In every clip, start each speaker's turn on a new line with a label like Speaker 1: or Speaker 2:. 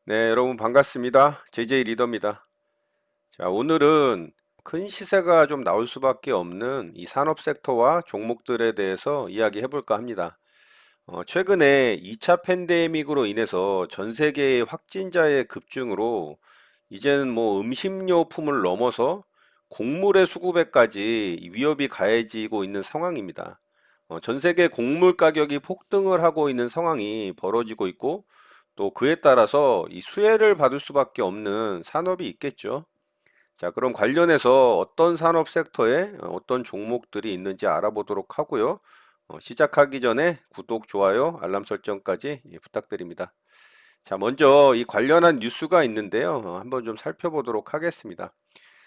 Speaker 1: 네, 여러분 반갑습니다. JJ 리더입니다. 자, 오늘은 큰 시세가 좀 나올 수밖에 없는 이 산업 섹터와 종목들에 대해서 이야기해 볼까 합니다. 최근에 2차 팬데믹으로 인해서 전 세계의 확진자의 급증으로 이제는 뭐 음식료품을 넘어서 곡물의 수급에까지 위협이 가해지고 있는 상황입니다. 전 세계 곡물 가격이 폭등을 하고 있는 상황이 벌어지고 있고 또 그에 따라서 이 수혜를 받을 수밖에 없는 산업이 있겠죠. 자, 그럼 관련해서 어떤 산업 섹터에 어떤 종목들이 있는지 알아보도록 하고요. 시작하기 전에 구독, 좋아요, 알람 설정까지 부탁드립니다. 자, 먼저 이 관련한 뉴스가 있는데요. 한번 좀 살펴보도록 하겠습니다.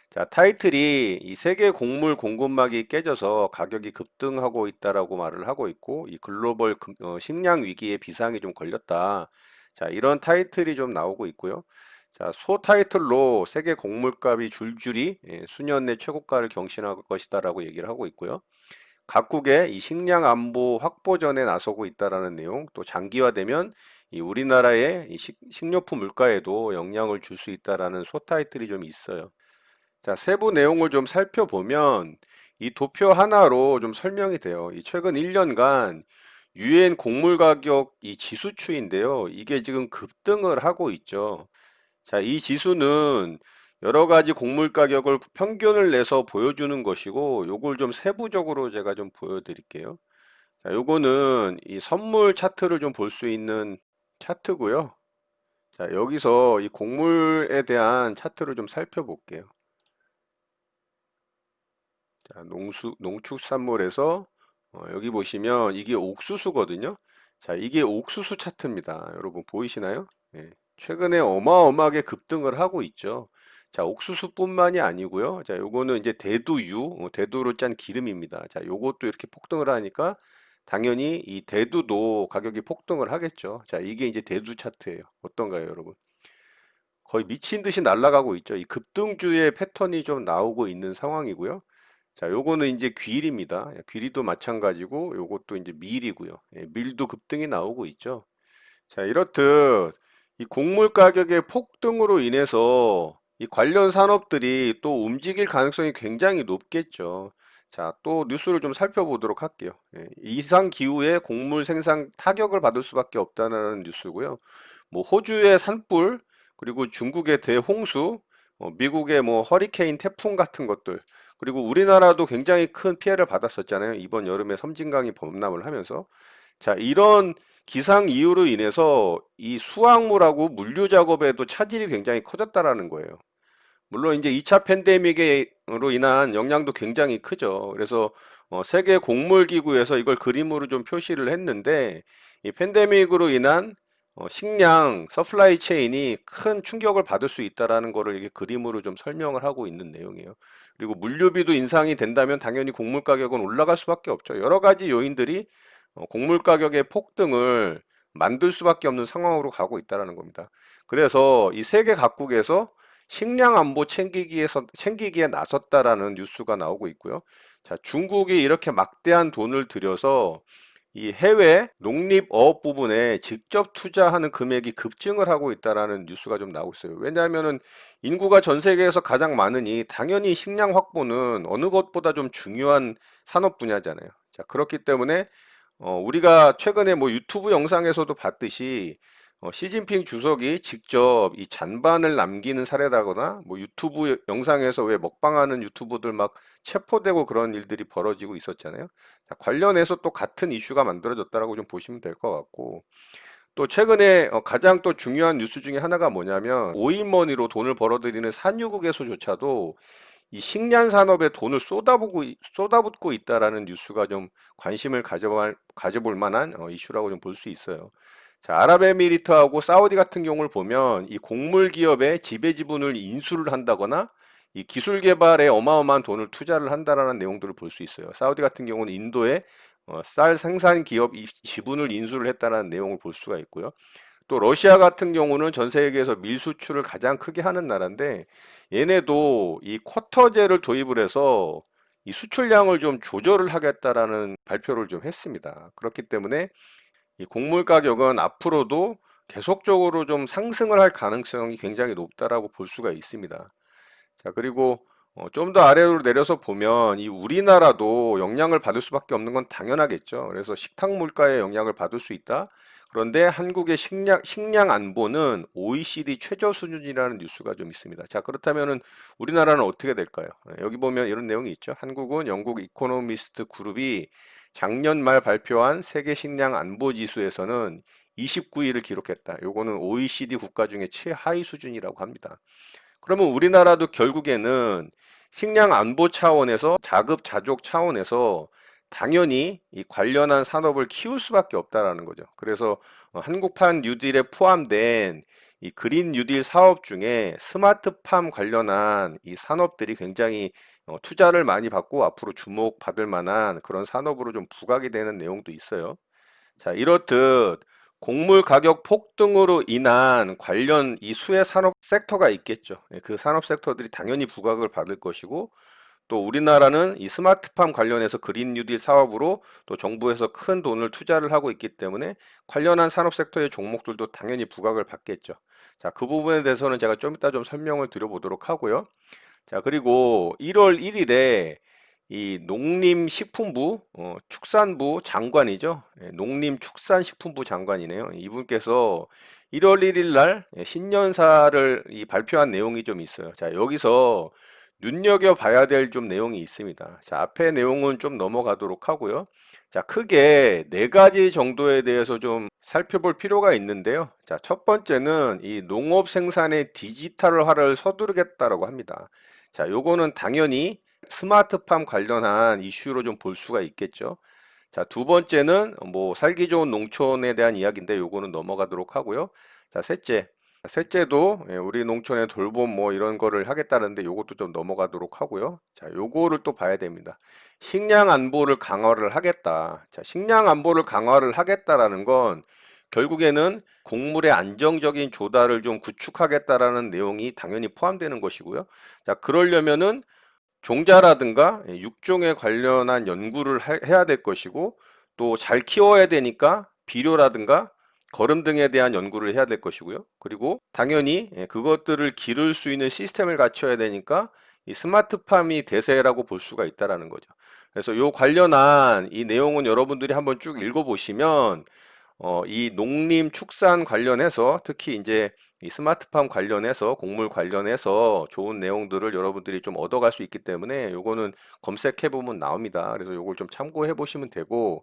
Speaker 1: 자, 타이틀이 이 세계 곡물 공급망이 깨져서 가격이 급등하고 있다라고 말을 하고 있고, 이 글로벌 식량 위기에 비상이 좀 걸렸다. 자, 이런 타이틀이 좀 나오고 있고요. 자, 소 타이틀로 세계 곡물값이 줄줄이 수년 내 최고가를 경신할 것이다라고 얘기를 하고 있고요. 각국의 이 식량 안보 확보전에 나서고 있다라는 내용, 또 장기화되면 이 우리나라의 이 식료품 물가에도 영향을 줄 수 있다라는 소 타이틀이 좀 있어요. 자, 세부 내용을 좀 살펴보면 이 도표 하나로 좀 설명이 돼요. 이 최근 1년간 유엔 곡물 가격 이 지수추인데요. 이게 지금 급등을 하고 있죠. 자, 이 지수는 여러 가지 곡물 가격을 평균을 내서 보여주는 것이고, 요걸 좀 세부적으로 제가 좀 보여드릴게요. 자, 요거는 이 선물 차트를 좀 볼 수 있는 차트고요. 자, 여기서 이 곡물에 대한 차트를 좀 살펴볼게요. 자, 농축산물에서 여기 보시면 이게 옥수수거든요. 자, 이게 옥수수 차트입니다. 여러분 보이시나요? 예, 최근에 어마어마하게 급등을 하고 있죠. 자, 옥수수뿐만이 아니고요. 자, 요거는 이제 대두유, 대두로 짠 기름입니다. 자, 요것도 이렇게 폭등을 하니까 당연히 이 대두도 가격이 폭등을 하겠죠. 자, 이게 이제 대두 차트예요. 어떤가요, 여러분? 거의 미친 듯이 날아가고 있죠. 이 급등주의 패턴이 좀 나오고 있는 상황이고요. 자, 요거는 이제 귀리입니다. 귀리도 마찬가지고 요것도 이제 밀이고요. 예, 밀도 급등이 나오고 있죠. 자, 이렇듯 이 곡물 가격의 폭등으로 인해서 이 관련 산업들이 또 움직일 가능성이 굉장히 높겠죠. 자, 또 뉴스를 좀 살펴보도록 할게요. 예, 이상 기후에 곡물 생산 타격을 받을 수밖에 없다는 뉴스고요. 뭐 호주의 산불, 그리고 중국의 대홍수, 미국의 뭐 허리케인 태풍 같은 것들, 그리고 우리나라도 굉장히 큰 피해를 받았었잖아요. 이번 여름에 섬진강이 범람을 하면서. 자, 이런 기상 이유로 인해서 이 수확물하고 물류 작업에도 차질이 굉장히 커졌다라는 거예요. 물론 이제 2차 팬데믹으로 인한 영향도 굉장히 크죠. 그래서 세계 곡물 기구에서 이걸 그림으로 좀 표시를 했는데 이 팬데믹으로 인한 식량 서플라이 체인이 큰 충격을 받을 수 있다라는 거를 이게 그림으로 좀 설명을 하고 있는 내용이에요. 그리고 물류비도 인상이 된다면 당연히 곡물 가격은 올라갈 수밖에 없죠. 여러 가지 요인들이 곡물 가격의 폭등을 만들 수밖에 없는 상황으로 가고 있다라는 겁니다. 그래서 이 세계 각국에서 식량 안보 챙기기에 나섰다라는 뉴스가 나오고 있고요. 자, 중국이 이렇게 막대한 돈을 들여서 이 해외 농립어업 부분에 직접 투자하는 금액이 급증을 하고 있다라는 뉴스가 좀 나오고 있어요. 왜냐하면은 인구가 전 세계에서 가장 많으니 당연히 식량 확보는 어느 것보다 좀 중요한 산업 분야잖아요. 자, 그렇기 때문에 우리가 최근에 뭐 유튜브 영상에서도 봤듯이 시진핑 주석이 직접 이 잔반을 남기는 사례다거나 뭐 유튜브 영상에서 왜 먹방하는 유튜버들 막 체포되고 그런 일들이 벌어지고 있었잖아요. 자, 관련해서 또 같은 이슈가 만들어졌다라고 좀 보시면 될 것 같고 또 최근에 가장 또 중요한 뉴스 중에 하나가 뭐냐면 오인머니로 돈을 벌어들이는 산유국에서조차도 이 식량 산업에 돈을 쏟아붓고 있다라는 뉴스가 좀 관심을 가져볼 만한 이슈라고 좀 볼 수 있어요. 자, 아랍에미리트하고 사우디 같은 경우를 보면 이 곡물 기업의 지배 지분을 인수를 한다거나 이 기술 개발에 어마어마한 돈을 투자를 한다라는 내용들을 볼 수 있어요. 사우디 같은 경우는 인도에 쌀 생산 기업 지분을 인수를 했다는 내용을 볼 수가 있고요. 또 러시아 같은 경우는 전 세계에서 밀 수출을 가장 크게 하는 나라인데 얘네도 이 쿼터제를 도입을 해서 이 수출량을 좀 조절을 하겠다라는 발표를 좀 했습니다. 그렇기 때문에 이 곡물 가격은 앞으로도 계속적으로 좀 상승을 할 가능성이 굉장히 높다라고 볼 수가 있습니다. 자, 그리고 좀 더 아래로 내려서 보면 이 우리나라도 영향을 받을 수밖에 없는 건 당연하겠죠. 그래서 식탁 물가에 영향을 받을 수 있다. 그런데 한국의 식량 안보는 OECD 최저 수준이라는 뉴스가 좀 있습니다. 자, 그렇다면은 우리나라는 어떻게 될까요? 여기 보면 이런 내용이 있죠. 한국은 영국 이코노미스트 그룹이 작년 말 발표한 세계 식량 안보 지수에서는 29위를 기록했다. 요거는 OECD 국가 중에 최하위 수준이라고 합니다. 그러면 우리나라도 결국에는 식량 안보 차원에서 자급자족 차원에서 당연히 이 관련한 산업을 키울 수밖에 없다라는 거죠. 그래서 한국판 뉴딜에 포함된 이 그린 뉴딜 사업 중에 스마트팜 관련한 이 산업들이 굉장히 투자를 많이 받고 앞으로 주목받을 만한 그런 산업으로 좀 부각이 되는 내용도 있어요. 자, 이렇듯 곡물 가격 폭등으로 인한 관련 이 수혜 산업 섹터가 있겠죠. 예, 그 산업 섹터들이 당연히 부각을 받을 것이고, 또 우리나라는 이 스마트팜 관련해서 그린 뉴딜 사업으로 또 정부에서 큰 돈을 투자를 하고 있기 때문에 관련한 산업 섹터의 종목들도 당연히 부각을 받겠죠. 자, 그 부분에 대해서는 제가 좀 이따 좀 설명을 드려보도록 하고요. 자, 그리고 1월 1일에 이 농림식품부, 축산부 장관이죠. 예, 농림축산식품부 장관이네요. 이분께서 1월 1일 날 신년사를 발표한 내용이 좀 있어요. 자, 여기서 눈여겨봐야 될 좀 내용이 있습니다. 자, 앞에 내용은 좀 넘어가도록 하고요. 자, 크게 네 가지 정도에 대해서 좀 살펴볼 필요가 있는데요. 자, 첫 번째는 이 농업 생산의 디지털화를 서두르겠다라고 합니다. 자, 요거는 당연히 스마트팜 관련한 이슈로 좀 볼 수가 있겠죠. 자, 두 번째는 뭐 살기 좋은 농촌에 대한 이야기인데 요거는 넘어가도록 하고요. 자, 셋째도 우리 농촌의 돌봄 뭐 이런 거를 하겠다는데 요것도 좀 넘어가도록 하고요. 자, 요거를 또 봐야 됩니다. 식량 안보를 강화를 하겠다. 자, 식량 안보를 강화를 하겠다라는 건 결국에는 곡물의 안정적인 조달을 좀 구축하겠다라는 내용이 당연히 포함되는 것이고요. 자, 그러려면은 종자라든가 육종에 관련한 연구를 해야 될 것이고, 또 잘 키워야 되니까 비료라든가 거름 등에 대한 연구를 해야 될 것이고요. 그리고 당연히 그것들을 기를 수 있는 시스템을 갖춰야 되니까 이 스마트팜이 대세라고 볼 수가 있다라는 거죠. 그래서 요 관련한 이 내용은 여러분들이 한번 쭉 읽어보시면 이 농림 축산 관련해서 특히 이제 이 스마트팜 관련해서 곡물 관련해서 좋은 내용들을 여러분들이 좀 얻어갈 수 있기 때문에 요거는 검색해 보면 나옵니다. 그래서 요걸 좀 참고해 보시면 되고,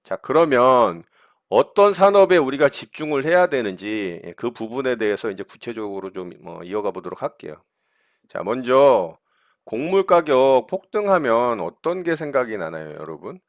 Speaker 1: 자, 그러면 어떤 산업에 우리가 집중을 해야 되는지 그 부분에 대해서 이제 구체적으로 좀 이어가 보도록 할게요. 자, 먼저 곡물 가격 폭등하면 어떤 게 생각이 나나요, 여러분?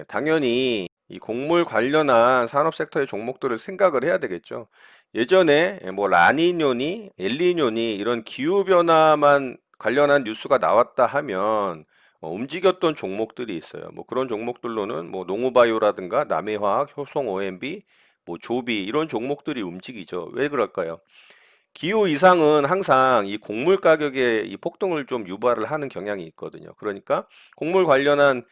Speaker 1: 당연히 이 곡물 관련한 산업 섹터의 종목들을 생각을 해야 되겠죠. 예전에 뭐 라니뇨니, 엘니뇨니 이런 기후 변화만 관련한 뉴스가 나왔다 하면 움직였던 종목들이 있어요. 뭐 그런 종목들로는 뭐 농우바이오라든가 남해화학, 효성 OMB, 뭐 조비 이런 종목들이 움직이죠. 왜 그럴까요? 기후 이상은 항상 이 곡물 가격의 이 폭등을 좀 유발을 하는 경향이 있거든요. 그러니까 곡물 관련한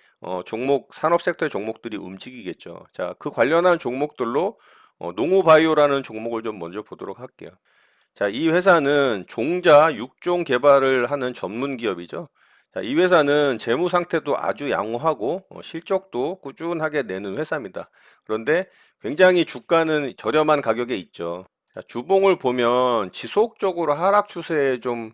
Speaker 1: 종목, 산업 섹터의 종목들이 움직이겠죠. 자, 그 관련한 종목들로 농우바이오라는 종목을 좀 먼저 보도록 할게요. 자, 이 회사는 종자 6종 개발을 하는 전문 기업이죠. 자, 이 회사는 재무 상태도 아주 양호하고 실적도 꾸준하게 내는 회사입니다. 그런데 굉장히 주가는 저렴한 가격에 있죠. 자, 주봉을 보면 지속적으로 하락 추세에 좀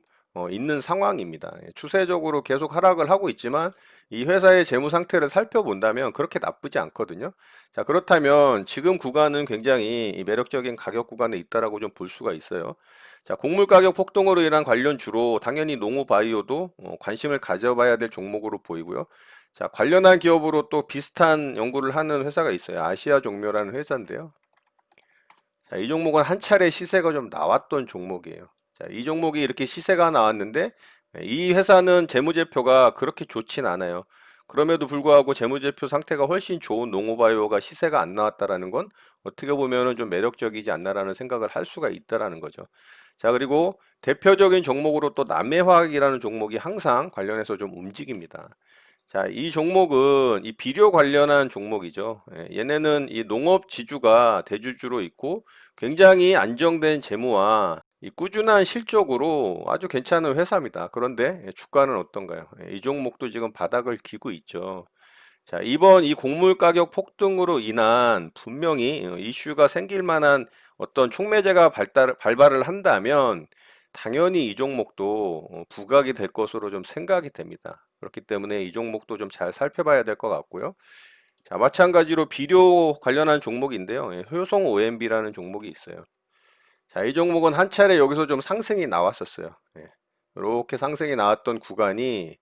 Speaker 1: 있는 상황입니다. 예, 추세적으로 계속 하락을 하고 있지만 이 회사의 재무 상태를 살펴본다면 그렇게 나쁘지 않거든요. 자, 그렇다면 지금 구간은 굉장히 매력적인 가격 구간에 있다라고 좀 볼 수가 있어요. 자, 곡물 가격 폭등으로 인한 관련주로 당연히 농우바이오도 관심을 가져봐야 될 종목으로 보이고요. 자, 관련한 기업으로 또 비슷한 연구를 하는 회사가 있어요. 아시아 종묘라는 회사인데요. 자, 이 종목은 한 차례 시세가 좀 나왔던 종목이에요. 자, 이 종목이 이렇게 시세가 나왔는데 이 회사는 재무제표가 그렇게 좋진 않아요. 그럼에도 불구하고 재무제표 상태가 훨씬 좋은 농오바이오가 시세가 안 나왔다라는 건 어떻게 보면은 좀 매력적이지 않나라는 생각을 할 수가 있다라는 거죠. 자, 그리고 대표적인 종목으로 또 남해화학이라는 종목이 항상 관련해서 좀 움직입니다. 자, 이 종목은 이 비료 관련한 종목이죠. 얘네는 이 농업 지주가 대주주로 있고 굉장히 안정된 재무와 이 꾸준한 실적으로 아주 괜찮은 회사입니다. 그런데 주가는 어떤가요? 이 종목도 지금 바닥을 기고 있죠. 자, 이번 이 곡물 가격 폭등으로 인한 분명히 이슈가 생길 만한 어떤 촉매제가 발발을 한다면 당연히 이 종목도 부각이 될 것으로 좀 생각이 됩니다. 그렇기 때문에 이 종목도 좀 잘 살펴봐야 될 것 같고요. 자, 마찬가지로 비료 관련한 종목인데요. 효성 OMB라는 종목이 있어요. 자, 이 종목은 한 차례 여기서 좀 상승이 나왔었어요. 이렇게 상승이 나왔던 구간이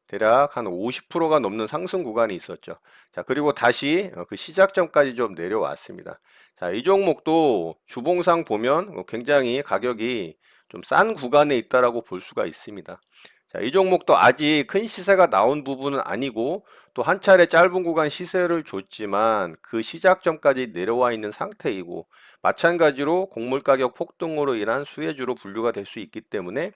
Speaker 1: 대략 한 50%가 넘는 상승 구간이 있었죠. 자, 그리고 다시 그 시작점까지 좀 내려왔습니다. 자, 이 종목도 주봉상 보면 굉장히 가격이 좀 싼 구간에 있다라고 볼 수가 있습니다. 자, 이 종목도 아직 큰 시세가 나온 부분은 아니고 또 한 차례 짧은 구간 시세를 줬지만 그 시작점까지 내려와 있는 상태이고 마찬가지로 곡물 가격 폭등으로 인한 수혜주로 분류가 될 수 있기 때문에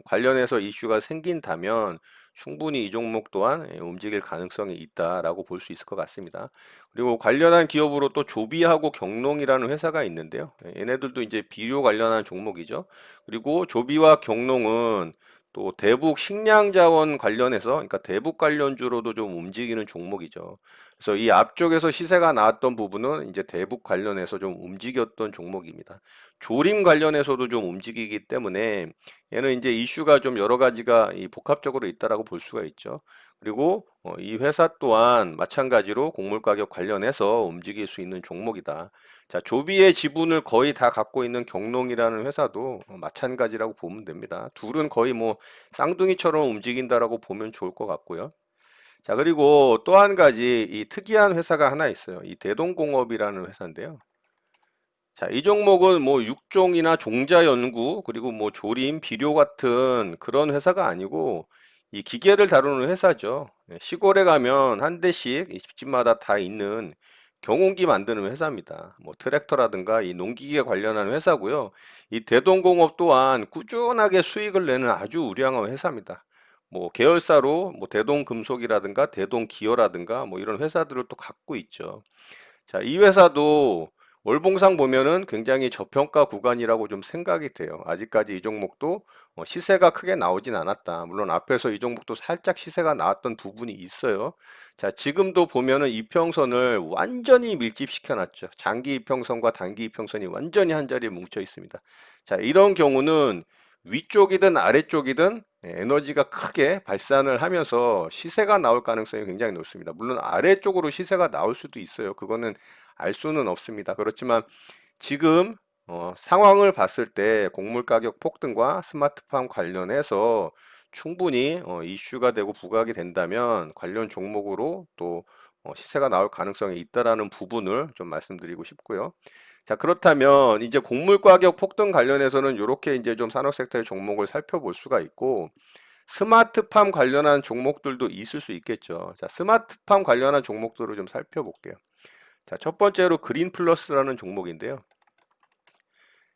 Speaker 1: 관련해서 이슈가 생긴다면 충분히 이 종목 또한 움직일 가능성이 있다라고 볼 수 있을 것 같습니다. 그리고 관련한 기업으로 또 조비하고 경농이라는 회사가 있는데요. 얘네들도 이제 비료 관련한 종목이죠. 그리고 조비와 경농은 또 대북 식량자원 관련해서, 그러니까 대북 관련주로도 좀 움직이는 종목이죠. 그래서 이 앞쪽에서 시세가 나왔던 부분은 이제 대북 관련해서 좀 움직였던 종목입니다. 조림 관련해서도 좀 움직이기 때문에 얘는 이제 이슈가 좀 여러 가지가 이 복합적으로 있다라고 볼 수가 있죠. 그리고 이 회사 또한 마찬가지로 곡물 가격 관련해서 움직일 수 있는 종목이다. 자, 조비의 지분을 거의 다 갖고 있는 경농이라는 회사도 마찬가지라고 보면 됩니다. 둘은 거의 뭐 쌍둥이처럼 움직인다라고 보면 좋을 것 같고요. 자, 그리고 또 한 가지 이 특이한 회사가 하나 있어요. 이 대동공업이라는 회사인데요. 자, 이 종목은 뭐 육종이나 종자 연구, 그리고 뭐 조림, 비료 같은 그런 회사가 아니고 이 기계를 다루는 회사죠. 시골에 가면 한 대씩 이 집집마다 다 있는 경운기 만드는 회사입니다. 뭐 트랙터라든가 이 농기계 관련한 회사고요. 이 대동공업 또한 꾸준하게 수익을 내는 아주 우량한 회사입니다. 뭐 계열사로 뭐 대동금속이라든가 대동기어라든가 뭐 이런 회사들을 또 갖고 있죠. 자, 이 회사도 월봉상 보면은 굉장히 저평가 구간이라고 좀 생각이 돼요. 아직까지 이 종목도 시세가 크게 나오진 않았다. 물론 앞에서 이 종목도 살짝 시세가 나왔던 부분이 있어요. 자, 지금도 보면은 이평선을 완전히 밀집시켜 놨죠. 장기 이평선과 단기 이평선이 완전히 한 자리에 뭉쳐 있습니다. 자, 이런 경우는 위쪽이든 아래쪽이든 에너지가 크게 발산을 하면서 시세가 나올 가능성이 굉장히 높습니다. 물론 아래쪽으로 시세가 나올 수도 있어요. 그거는 알 수는 없습니다. 그렇지만 지금 상황을 봤을 때 곡물 가격 폭등과 스마트팜 관련해서 충분히 이슈가 되고 부각이 된다면 관련 종목으로 또 시세가 나올 가능성이 있다라는 부분을 좀 말씀드리고 싶고요. 자, 그렇다면 이제 곡물 가격 폭등 관련해서는 이렇게 이제 좀 산업 섹터의 종목을 살펴볼 수가 있고 스마트팜 관련한 종목들도 있을 수 있겠죠. 자, 스마트팜 관련한 종목들을 좀 살펴볼게요. 자, 첫 번째로 그린 플러스라는 종목인데요.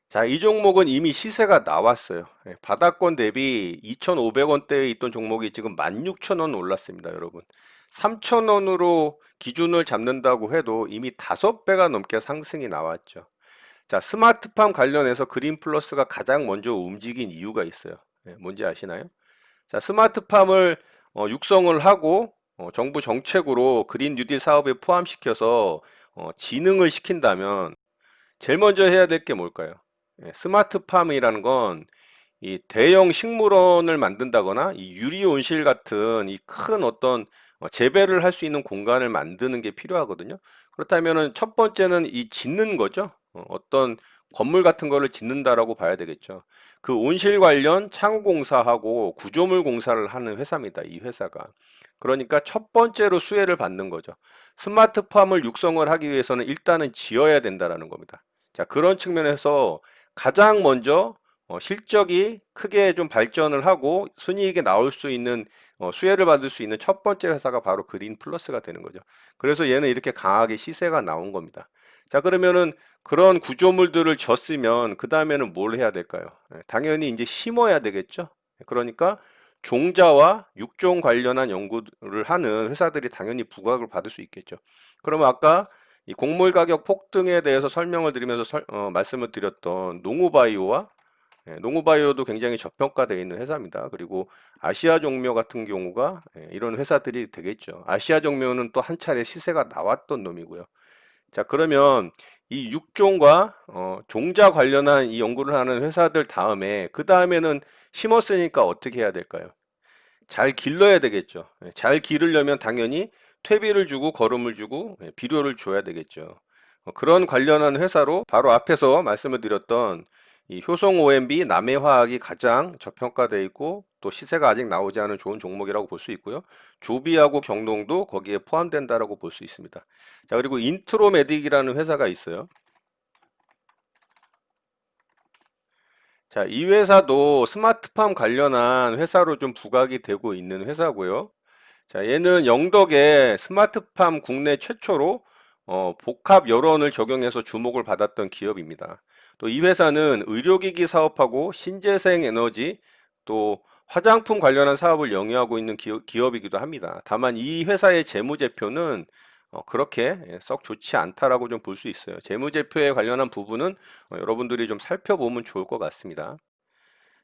Speaker 1: 자, 이 종목은 이미 시세가 나왔어요. 바닥권 대비 2,500원대에 있던 종목이 지금 16,000원 올랐습니다, 여러분. 3,000원으로 기준을 잡는다고 해도 이미 5배가 넘게 상승이 나왔죠. 자, 스마트팜 관련해서 그린 플러스가 가장 먼저 움직인 이유가 있어요. 뭔지 아시나요? 자, 스마트팜을 육성을 하고 정부 정책으로 그린 뉴딜 사업에 포함시켜서 진흥을 시킨다면 제일 먼저 해야 될 게 뭘까요? 스마트팜이라는 건 이 대형 식물원을 만든다거나 이 유리 온실 같은 이 큰 어떤 재배를 할 수 있는 공간을 만드는 게 필요하거든요. 그렇다면은 첫 번째는 이 짓는 거죠. 어떤 건물 같은 거를 짓는다라고 봐야 되겠죠. 그 온실 관련 창호 공사하고 구조물 공사를 하는 회사입니다. 이 회사가. 그러니까 첫 번째로 수혜를 받는 거죠. 스마트팜을 육성을 하기 위해서는 일단은 지어야 된다라는 겁니다. 자, 그런 측면에서 가장 먼저 실적이 크게 좀 발전을 하고 순이익이 나올 수 있는 수혜를 받을 수 있는 첫 번째 회사가 바로 그린 플러스가 되는 거죠. 그래서 얘는 이렇게 강하게 시세가 나온 겁니다. 자, 그러면은 그런 구조물들을 졌으면 그 다음에는 뭘 해야 될까요? 당연히 이제 심어야 되겠죠. 그러니까 종자와 육종 관련한 연구를 하는 회사들이 당연히 부각을 받을 수 있겠죠. 그러면 아까 이 곡물 가격 폭등에 대해서 설명을 드리면서 말씀을 드렸던 농우바이오와 농우바이오도 굉장히 저평가되어 있는 회사입니다. 그리고 아시아 종묘 같은 경우가 이런 회사들이 되겠죠. 아시아 종묘는 또 한 차례 시세가 나왔던 놈이고요. 자, 그러면 이 육종과 종자 관련한 이 연구를 하는 회사들 다음에 그 다음에는 심었으니까 어떻게 해야 될까요? 잘 길러야 되겠죠. 잘 기르려면 당연히 퇴비를 주고 거름을 주고 비료를 줘야 되겠죠. 그런 관련한 회사로 바로 앞에서 말씀을 드렸던 이 효성 OMB 남해화학이 가장 저평가되어 있고 또 시세가 아직 나오지 않은 좋은 종목이라고 볼 수 있고요. 조비하고 경동도 거기에 포함된다라고 볼 수 있습니다. 자, 그리고 인트로메딕이라는 회사가 있어요. 자, 이 회사도 스마트팜 관련한 회사로 좀 부각이 되고 있는 회사고요. 자, 얘는 영덕에 스마트팜 국내 최초로 복합 여론을 적용해서 주목을 받았던 기업입니다. 또 이 회사는 의료기기 사업하고 신재생 에너지 또 화장품 관련한 사업을 영위하고 있는 기업이기도 합니다. 다만 이 회사의 재무제표는 그렇게 썩 좋지 않다라고 좀 볼 수 있어요. 재무제표에 관련한 부분은 여러분들이 좀 살펴보면 좋을 것 같습니다.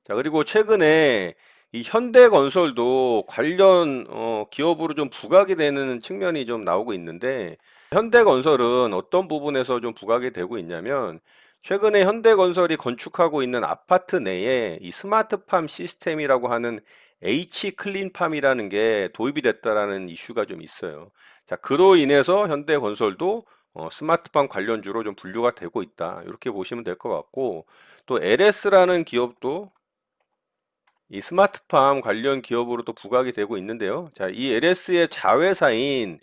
Speaker 1: 자, 그리고 최근에 이 현대건설도 관련 기업으로 좀 부각이 되는 측면이 좀 나오고 있는데 현대건설은 어떤 부분에서 좀 부각이 되고 있냐면 최근에 현대건설이 건축하고 있는 아파트 내에 이 스마트팜 시스템이라고 하는 H클린팜이라는 게 도입이 됐다라는 이슈가 좀 있어요. 자, 그로 인해서 현대건설도 스마트팜 관련주로 좀 분류가 되고 있다. 이렇게 보시면 될 것 같고 또 LS라는 기업도 이 스마트팜 관련 기업으로 또 부각이 되고 있는데요. 자, 이 LS의 자회사인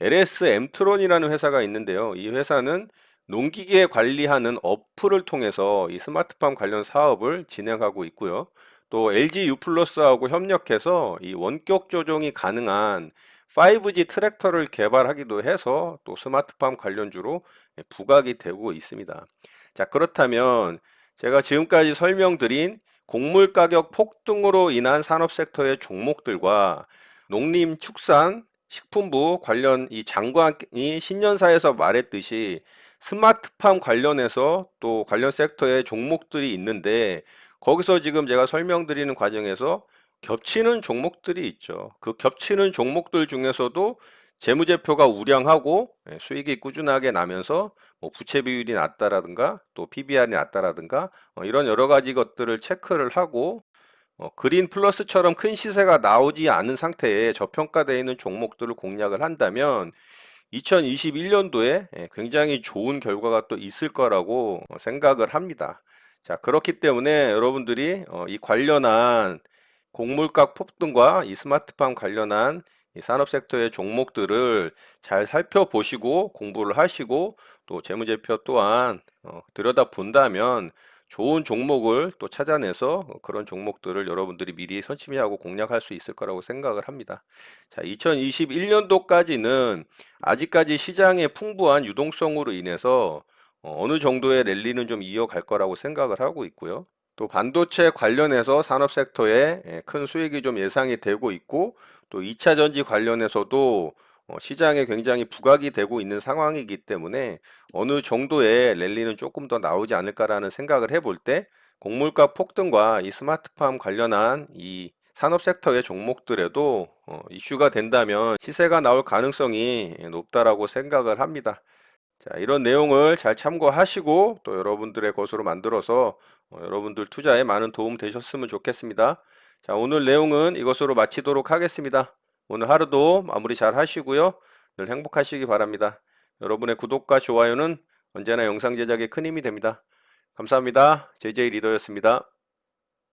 Speaker 1: LS 엠트론이라는 회사가 있는데요. 이 회사는 농기계 관리하는 어플을 통해서 이 스마트팜 관련 사업을 진행하고 있고요. 또 LG U+하고 협력해서 이 원격 조종이 가능한 5G 트랙터를 개발하기도 해서 또 스마트팜 관련주로 부각이 되고 있습니다. 자, 그렇다면 제가 지금까지 설명드린 곡물 가격 폭등으로 인한 산업 섹터의 종목들과 농림축산 식품부 관련 이 장관이 신년사에서 말했듯이 스마트팜 관련해서 또 관련 섹터의 종목들이 있는데 거기서 지금 제가 설명드리는 과정에서 겹치는 종목들이 있죠. 그 겹치는 종목들 중에서도 재무제표가 우량하고 수익이 꾸준하게 나면서 뭐 부채 비율이 낮다라든가 또 PBR이 낮다라든가 이런 여러 가지 것들을 체크를 하고 그린 플러스처럼 큰 시세가 나오지 않은 상태에 저평가되어 있는 종목들을 공략을 한다면 2021년도에 굉장히 좋은 결과가 또 있을 거라고 생각을 합니다. 자, 그렇기 때문에 여러분들이 이 관련한 곡물가 폭등과 이 스마트팜 관련한 이 산업 섹터의 종목들을 잘 살펴보시고 공부를 하시고 또 재무제표 또한 들여다 본다면 좋은 종목을 또 찾아내서 그런 종목들을 여러분들이 미리 선심히하고 공략할 수 있을 거라고 생각을 합니다. 자, 2021년도까지는 아직까지 시장의 풍부한 유동성으로 인해서 어느 정도의 랠리는 좀 이어갈 거라고 생각을 하고 있고요. 또 반도체 관련해서 산업 섹터에 큰 수익이 좀 예상이 되고 있고 또 2차 전지 관련해서도 시장에 굉장히 부각이 되고 있는 상황이기 때문에 어느 정도의 랠리는 조금 더 나오지 않을까라는 생각을 해볼 때 곡물가 폭등과 이 스마트팜 관련한 이 산업 섹터의 종목들에도 이슈가 된다면 시세가 나올 가능성이 높다라고 생각을 합니다. 자, 이런 내용을 잘 참고하시고 또 여러분들의 것으로 만들어서 여러분들 투자에 많은 도움 되셨으면 좋겠습니다. 자, 오늘 내용은 이것으로 마치도록 하겠습니다. 오늘 하루도 마무리 잘 하시고요. 늘 행복하시기 바랍니다. 여러분의 구독과 좋아요는 언제나 영상 제작에 큰 힘이 됩니다. 감사합니다. JJ 리더였습니다.